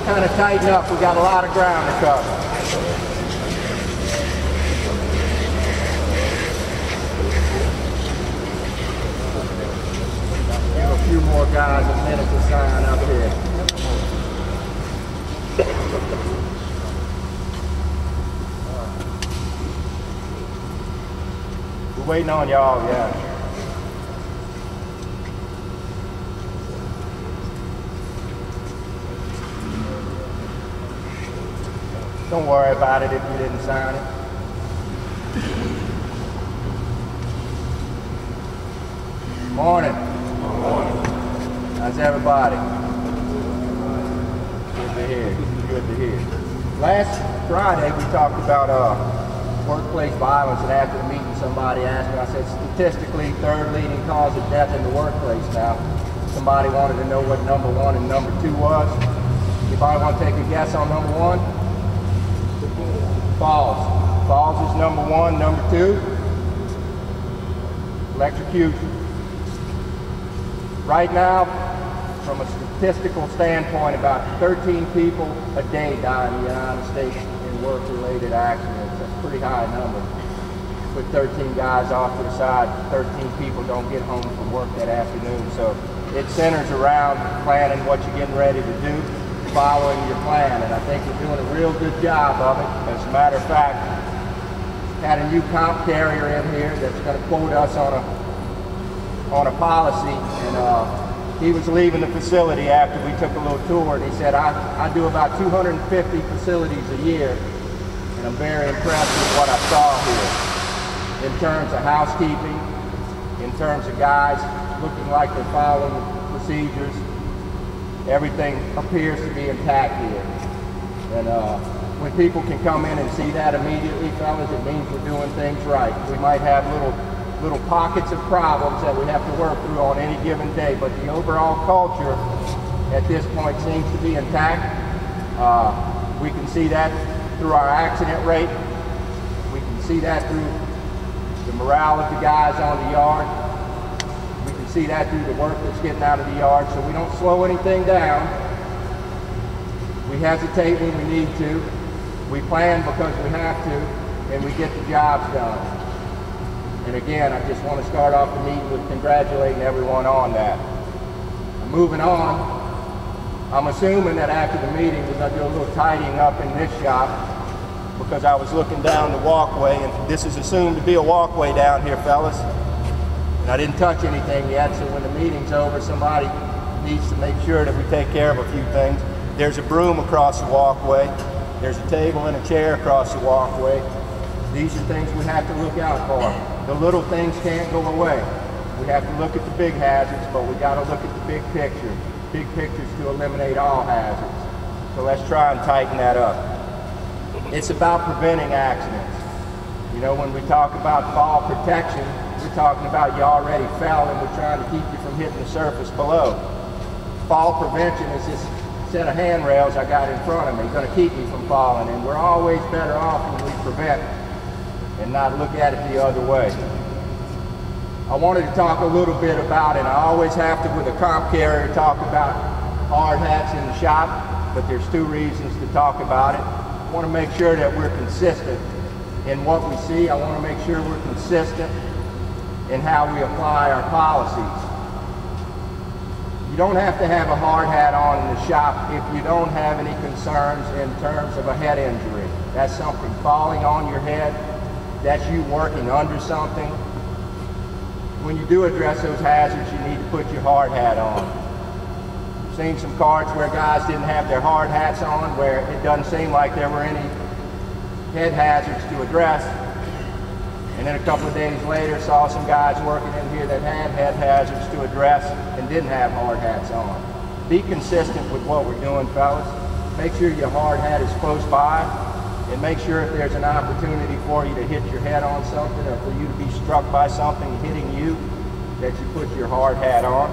Y'all kind of tighten up. We got a lot of ground to cover. Give a few more guys a minute to sign up here. We're waiting on y'all, yeah. Don't worry about it if you didn't sign it. Morning. Morning. How's everybody? Good to hear. Good to hear. Last Friday we talked about workplace violence, and after the meeting somebody asked me, I said statistically third leading cause of death in the workplace now. Somebody wanted to know what number 1 and number 2 was. Anybody want to take a guess on number 1? Falls. Falls is number 1. Number 2? Electrocution. Right now, from a statistical standpoint, about 13 people a day die in the United States in work-related accidents. That's a pretty high number. Put 13 guys off to the side, 13 people don't get home from work that afternoon. So it centers around planning what you're getting ready to do, following your plan, and I think we're doing a real good job of it. As a matter of fact, had a new comp carrier in here that's going to quote us on a policy, and he was leaving the facility after we took a little tour, and he said, I do about 250 facilities a year, and I'm very impressed with what I saw here in terms of housekeeping, in terms of guys looking like they're following the procedures. Everything appears to be intact here. And when people can come in and see that immediately, fellas, it means we're doing things right. We might have little pockets of problems that we have to work through on any given day, but the overall culture at this point seems to be intact. We can see that through our accident rate. We can see that through the morale of the guys on the yard. We can see that through the work that's getting out of the yard, so we don't slow anything down. We hesitate when we need to. We plan because we have to, and we get the jobs done. And again, I just want to start off the meeting with congratulating everyone on that. Moving on, I'm assuming that after the meeting we're going to do a little tidying up in this shop, because I was looking down the walkway, and this is assumed to be a walkway down here, fellas. And I didn't touch anything yet, so when the meeting's over, somebody needs to make sure that we take care of a few things. There's a broom across the walkway. There's a table and a chair across the walkway. These are things we have to look out for. The little things can't go away. We have to look at the big hazards, but we got to look at the big picture. Big pictures to eliminate all hazards. So let's try and tighten that up. It's about preventing accidents. You know, when we talk about fall protection, we're talking about you already fell and we're trying to keep you from hitting the surface below. Fall prevention is this set of handrails I got in front of me, going to keep me from falling, and we're always better off when we prevent and not look at it the other way. I wanted to talk a little bit about, and I always have to with a comp carrier talk about hard hats in the shop, but there's two reasons to talk about it. I want to make sure that we're consistent in what we see. I want to make sure we're consistent in how we apply our policies. You don't have to have a hard hat on in the shop if you don't have any concerns in terms of a head injury. That's something falling on your head. That's you working under something. When you do address those hazards, you need to put your hard hat on. I've seen some carts where guys didn't have their hard hats on, where it doesn't seem like there were any head hazards to address. And then a couple of days later, saw some guys working in here that had head hazards to address and didn't have hard hats on. Be consistent with what we're doing, fellas. Make sure your hard hat is close by, and make sure if there's an opportunity for you to hit your head on something, or for you to be struck by something hitting you, that you put your hard hat on.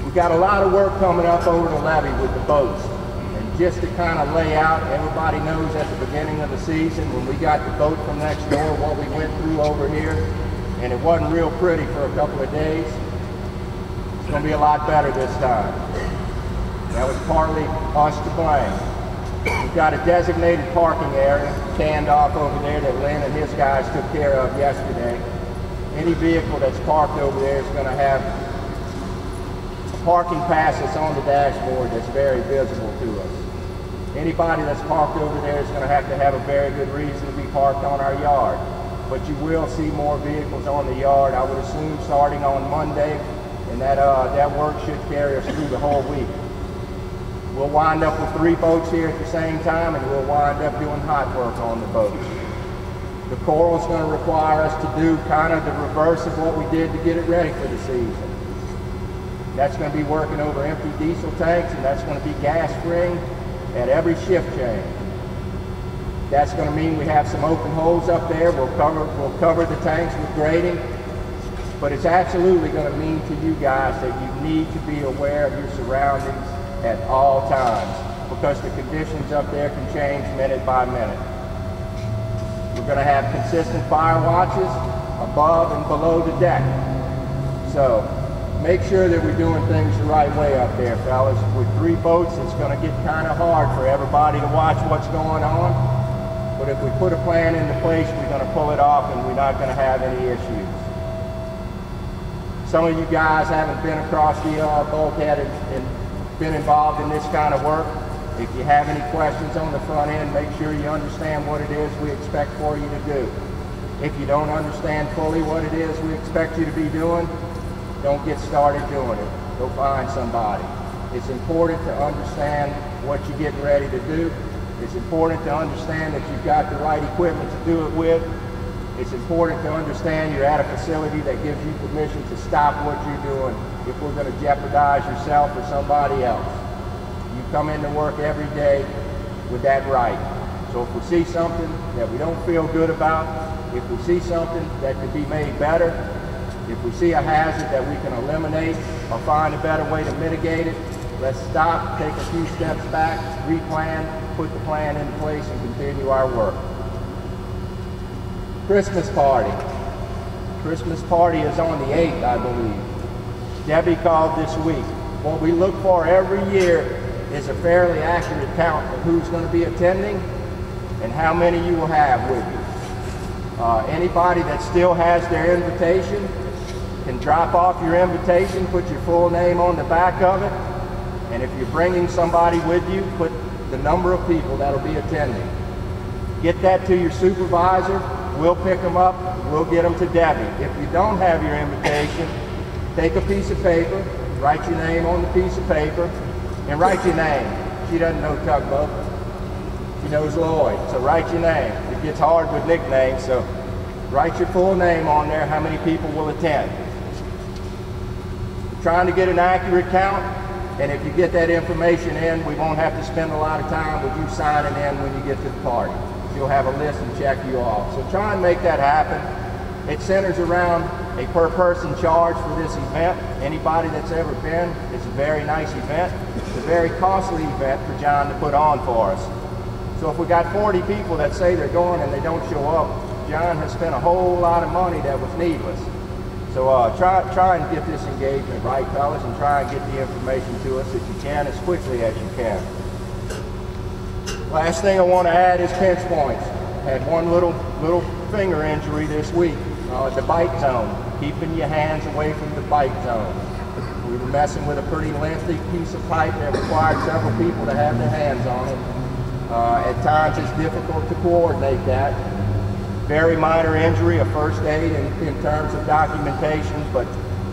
We've got a lot of work coming up over the levee with the boats. Just to kind of lay out, everybody knows at the beginning of the season when we got the boat from next door, what we went through over here, and it wasn't real pretty for a couple of days. It's going to be a lot better this time. That was partly us to blame. We've got a designated parking area canned off over there that Lynn and his guys took care of yesterday. Any vehicle that's parked over there is going to have a parking pass that's on the dashboard that's very visible to us. Anybody that's parked over there is going to have a very good reason to be parked on our yard. But you will see more vehicles on the yard, I would assume, starting on Monday, and that work should carry us through the whole week. We'll wind up with 3 boats here at the same time, and we'll wind up doing hot work on the boats. The coral's going to require us to do kind of the reverse of what we did to get it ready for the season. That's going to be working over empty diesel tanks, and that's going to be gas spring at every shift change. That's going to mean we have some open holes up there. We'll cover the tanks with grading, but it's absolutely going to mean to you guys that you need to be aware of your surroundings at all times, because the conditions up there can change minute by minute. We're going to have consistent fire watches above and below the deck. So make sure that we're doing things the right way up there, fellas. With 3 boats, it's going to get kind of hard for everybody to watch what's going on. But if we put a plan into place, we're going to pull it off and we're not going to have any issues. Some of you guys haven't been across the bulkhead and been involved in this kind of work. If you have any questions on the front end, make sure you understand what it is we expect for you to do. If you don't understand fully what it is we expect you to be doing, don't get started doing it. Go find somebody. It's important to understand what you're getting ready to do. It's important to understand that you've got the right equipment to do it with. It's important to understand you're at a facility that gives you permission to stop what you're doing if we're going to jeopardize yourself or somebody else. You come into work every day with that right. So if we see something that we don't feel good about, if we see something that could be made better, if we see a hazard that we can eliminate or find a better way to mitigate it, let's stop, take a few steps back, replan, put the plan in place, and continue our work. Christmas party. Christmas party is on the 8th, I believe. Debbie called this week. What we look for every year is a fairly accurate count of who's going to be attending and how many you will have with you. Anybody that still has their invitation can drop off your invitation, put your full name on the back of it, and if you're bringing somebody with you, put the number of people that will be attending. Get that to your supervisor. We'll pick them up. We'll get them to Debbie. If you don't have your invitation, take a piece of paper, write your name on the piece of paper, and write your name. She doesn't know Tugboat. She knows Lloyd, so write your name. It gets hard with nicknames, so write your full name on there, how many people will attend. We're trying to get an accurate count, and if you get that information in, we won't have to spend a lot of time with you signing in when you get to the party. You'll have a list and check you off. So try and make that happen. It centers around a per person charge for this event. Anybody that's ever been, it's a very nice event. It's a very costly event for John to put on for us. So if we got 40 people that say they're going and they don't show up, John has spent a whole lot of money that was needless. So try and get this engagement right, fellas, and try and get the information to us if you can, as quickly as you can. Last thing I want to add is pinch points. Had one little finger injury this week, the bite zone, keeping your hands away from the bite zone. We were messing with a pretty lengthy piece of pipe that required several people to have their hands on it. At times it's difficult to coordinate that. Very minor injury, a first aid in terms of documentation, but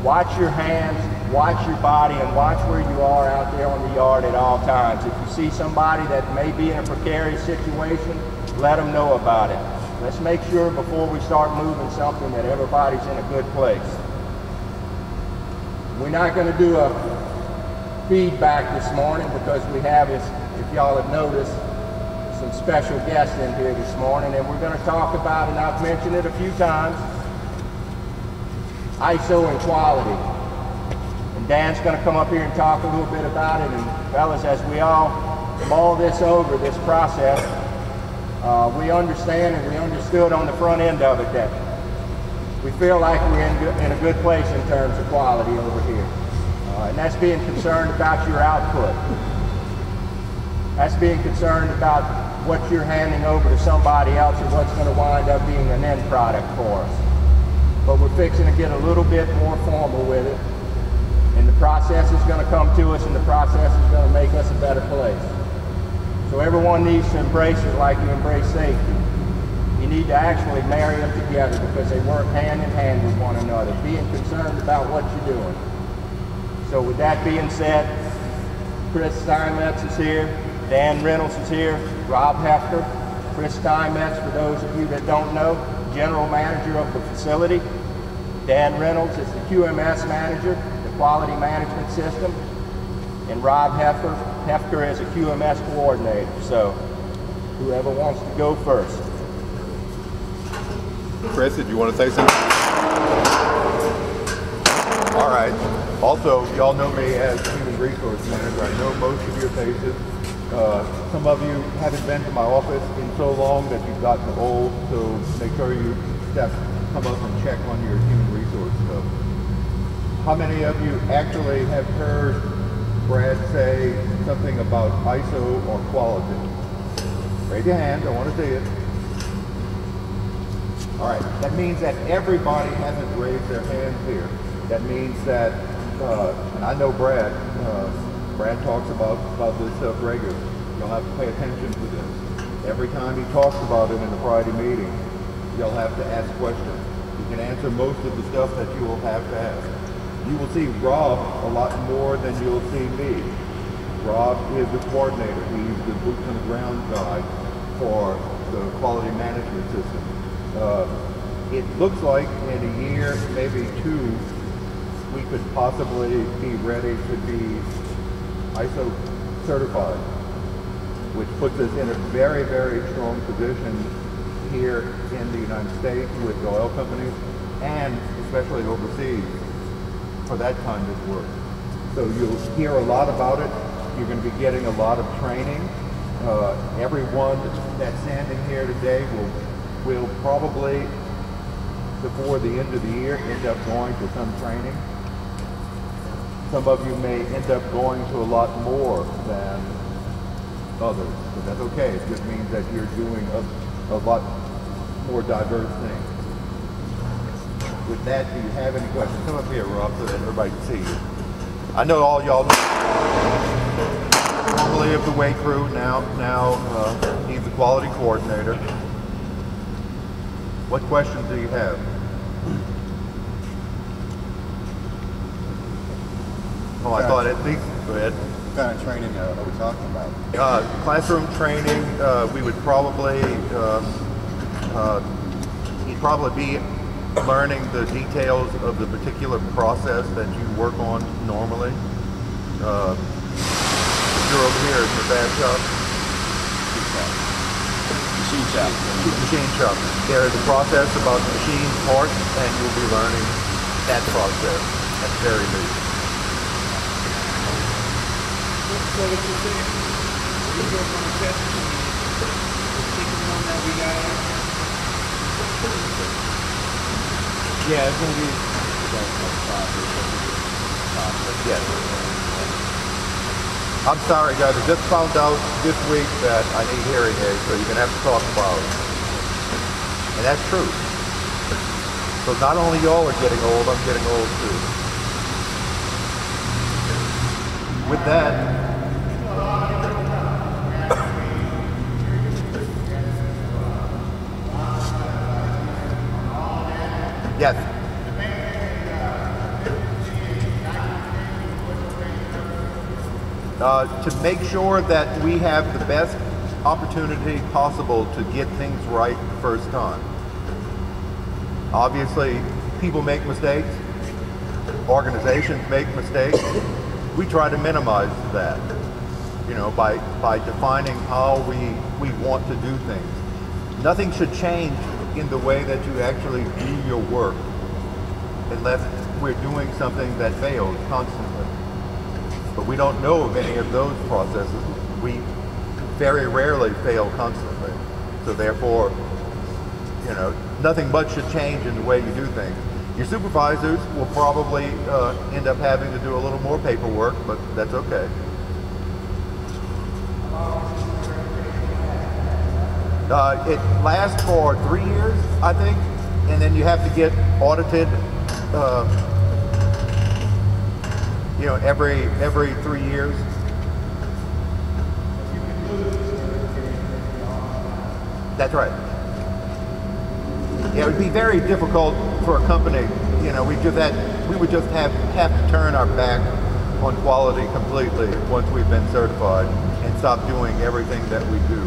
watch your hands, watch your body, and watch where you are out there on the yard at all times. If you see somebody that may be in a precarious situation, let them know about it. Let's make sure before we start moving something that everybody's in a good place. We're not going to do a feedback this morning because we have, if y'all have noticed, some special guests in here this morning, and we're going to talk about, and I've mentioned it a few times, ISO and quality. And Dan's going to come up here and talk a little bit about it, and fellas, as we all mull this over, this process, we understand and we understood on the front end of it that we feel like we're in a good place in terms of quality over here. And that's being concerned about your output. That's being concerned about what you're handing over to somebody else or what's going to wind up being an end product for us. But we're fixing to get a little bit more formal with it. And the process is going to come to us, and the process is going to make us a better place. So everyone needs to embrace it like you embrace safety. You need to actually marry them together because they work hand in hand with one another, being concerned about what you're doing. So with that being said, Chris Steinmetz is here, Dan Reynolds is here, Rob Hefker. Chris Steinmetz, for those of you that don't know, general manager of the facility. Dan Reynolds is the QMS manager, the quality management system. And Rob Hefker is a QMS coordinator. So whoever wants to go first. Chris, did you want to say something? All right. Also, y'all know me as Human Resource Manager. I know most of your faces. Some of you haven't been to my office in so long that you've gotten old, so make sure you come up and check on your human resource stuff. How many of you actually have heard Brad say something about ISO or quality? Raise your hand, I want to see it. All right, that means that everybody hasn't raised their hands here. That means that, and I know Brad talks about this stuff regularly. You'll have to pay attention to this. Every time he talks about it in the Friday meeting, you'll have to ask questions. You can answer most of the stuff that you will have to ask. You will see Rob a lot more than you'll see me. Rob is the coordinator. He's the boots on the ground guy for the quality management system. It looks like in a year, maybe two, we could possibly be ready to be ISO certified, which puts us in a very, very strong position here in the United States with the oil companies and especially overseas for that kind of work. So you'll hear a lot about it. You're going to be getting a lot of training. Everyone that's standing here today will probably, before the end of the year, end up going to some training. Some of you may end up going to a lot more than others, but that's okay. It just means that you're doing a lot more diverse things. With that, do you have any questions? Come up here, Rob, so that everybody can see you. I know all y'all know formerly of the way crew, now he's the quality coordinator. What questions do you have? Oh, I thought at least, go ahead. What kind of training are we talking about? Classroom training, we would probably, he'd probably be learning the details of the particular process that you work on normally. You're over here in the fab shop. Machine shop. Machine shop. There is a process about machine parts, and you'll be learning that process. That's very new. So what you're saying, we work on the test machine, we're taking one that we got here. Yeah, it's going to be Yes. I'm sorry, guys. I just found out this week that I need hearing aids, so you're going to have to talk about it. And that's true. So not only y'all are getting old, I'm getting old too. With that, yes. To make sure that we have the best opportunity possible to get things right the first time. Obviously, people make mistakes. Organizations make mistakes. We try to minimize that, you know, by defining how we want to do things. Nothing should change in the way that you actually do your work unless we're doing something that fails constantly. But we don't know of any of those processes. We very rarely fail constantly. So therefore, you know, nothing much should change in the way you do things. Your supervisors will probably end up having to do a little more paperwork, but that's okay. It lasts for 3 years, I think, and then you have to get audited, you know, every 3 years. That's right. Yeah, it would be very difficult for a company. You know, we would just have to turn our back on quality completely once we've been certified and stop doing everything that we do.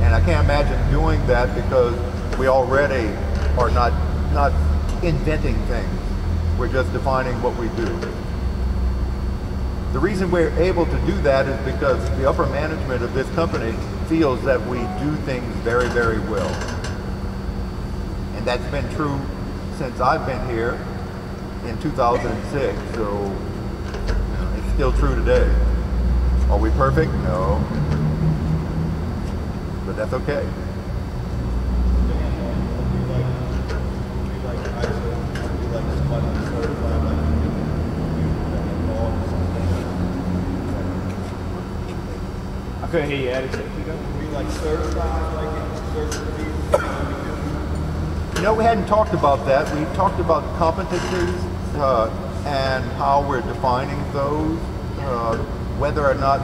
And I can't imagine doing that because we already are not inventing things. We're just defining what we do. The reason we're able to do that is because the upper management of this company feels that we do things very, very well. And that's been true since I've been here in 2006, so it's still true today. Are we perfect? No. But that's okay. I couldn't hear you, Eddie. We like certified, like certain You know, we hadn't talked about that. We talked about competencies and how we're defining those, whether or not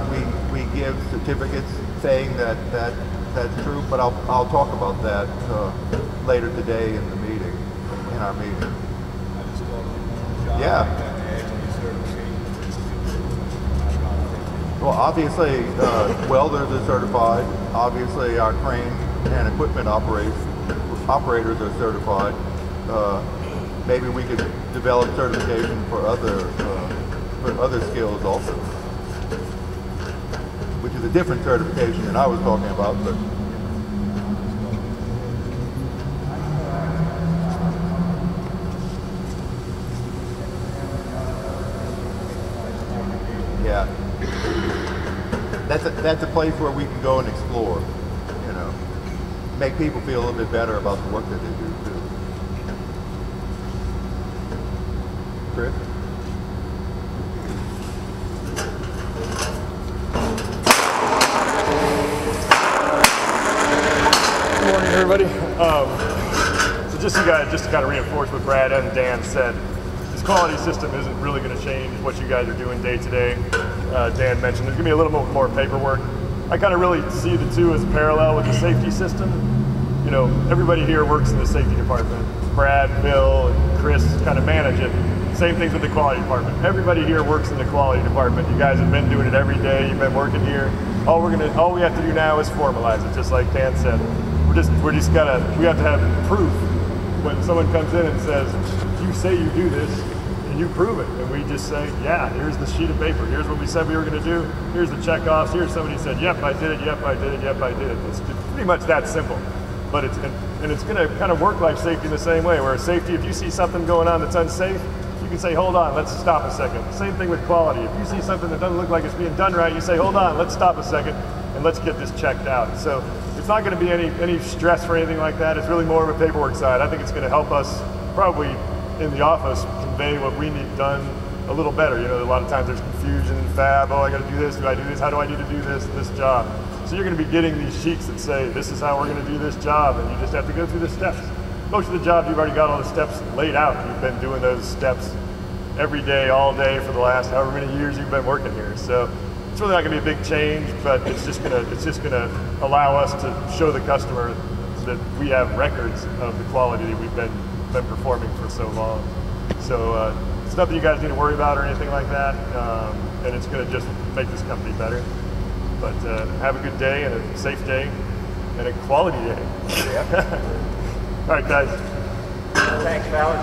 we give certificates saying that's true, but I'll talk about that later today in the meeting, in our meeting. Yeah. Well, obviously, welders are certified. Obviously, our crane and equipment operators are certified. Maybe we could develop certification for other skills also, which is a different certification than I was talking about. But yeah, that's a place where we can go and explore. You know, make people feel a little bit better about the work that they do too. Chris? Good morning, everybody. So just to kind of reinforce what Brad and Dan said, this quality system isn't really going to change what you guys are doing day to day. Dan mentioned there's going to be a little bit more paperwork. I kind of really see the two as parallel with the safety system. You know, everybody here works in the safety department. Brad, Bill, and Chris kind of manage it. Same things with the quality department. Everybody here works in the quality department. You guys have been doing it every day. You've been working here. All we have to do now is formalize it, just like Dan said. We have to have proof. When someone comes in and says, you say you do this, and you prove it. And we just say, yeah, here's the sheet of paper. Here's what we said we were going to do. Here's the checkoffs. Here's somebody said, yep, I did it. Yep, I did it. Yep, I did it. It's pretty much that simple. But it's going to kind of work like safety in the same way, where safety, if you see something going on that's unsafe, you can say, hold on, let's stop a second. Same thing with quality. If you see something that doesn't look like it's being done right, you say, hold on, let's stop a second and let's get this checked out. So it's not going to be any stress for anything like that. It's really more of a paperwork side. I think it's going to help us probably in the office convey what we need done a little better. You know, a lot of times there's confusion in fab. Oh, I got to do this. Do I do this? How do I need to do this job? So you're going to be getting these sheets that say, this is how we're going to do this job, and you just have to go through the steps. Most of the jobs, you've already got all the steps laid out. You've been doing those steps every day, all day for the last however many years you've been working here. So it's really not going to be a big change, but it's just going to allow us to show the customer that we have records of the quality that we've been performing for so long. So it's nothing you guys need to worry about or anything like that, and it's going to just make this company better. But have a good day and a safe day and a quality day. Yeah. All right, guys. Thanks, Belle.